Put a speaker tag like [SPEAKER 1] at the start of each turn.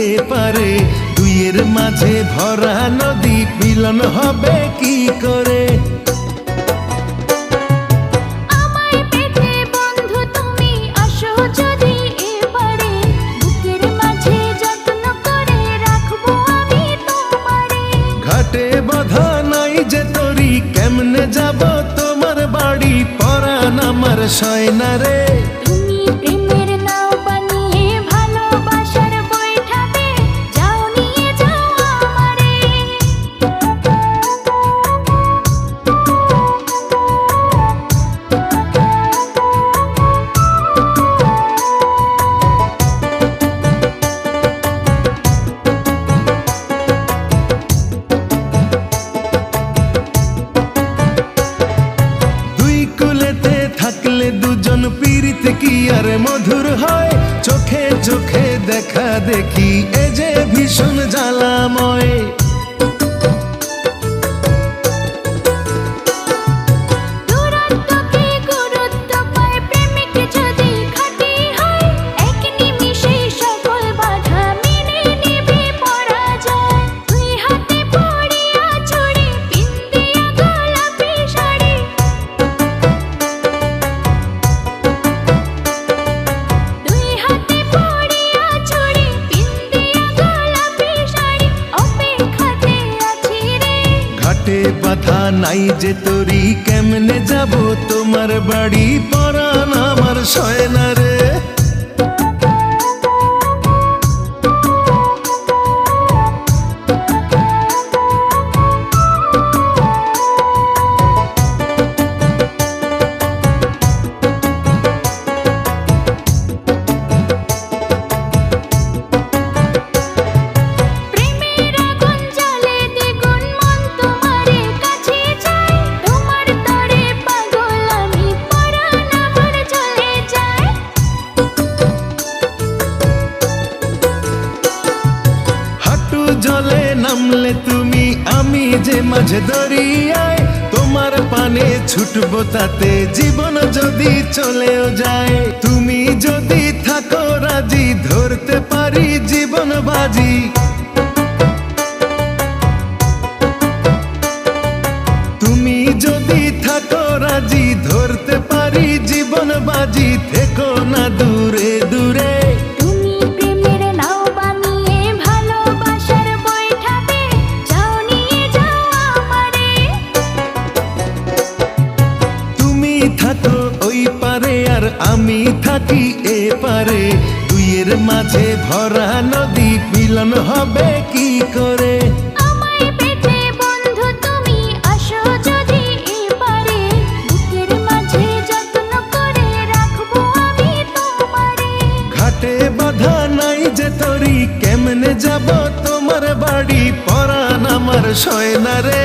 [SPEAKER 1] এপারে, দুইয়ের মাঝে ভরা নদী মিলন হবে কি করে? ঘাটে বাঁধা নাই যে তরি, কেমনে যাব তোমার বাড়ি? পরাণ আমার সয় না রে। দুজন পীড়িত কি আর মধুর হয়? চোখে চোখে দেখা দেখি এ যে ভীষণ জ্বালাময়। বাধা নাই যে তরি, কেমনে যাব তোমার বাড়ি? পরাণ আমার সয় না রে। জলে নামলে তুমি, আমি যে মাঝে দরিয়ায়, তোমার পানে ছুটবো তাতে জীবন যদি চলেও যায়। তুমি যদি থাকো রাজি, ধরতে পারি জীবন বাজি। তুমি যদি থাকো রাজি, ধরতে পারি জীবন বাজি। থেকো না দূরে দূরে, থাকো ওই পারে আর আমি থাকি এপারে, দুইয়ের মাঝে ভরা নদী মিলন হবে কি করে? ঘাটে বাঁধা নাই যে তরি, কেমনে যাব তোমার বাড়ি? পরাণ আমার সয় না রে।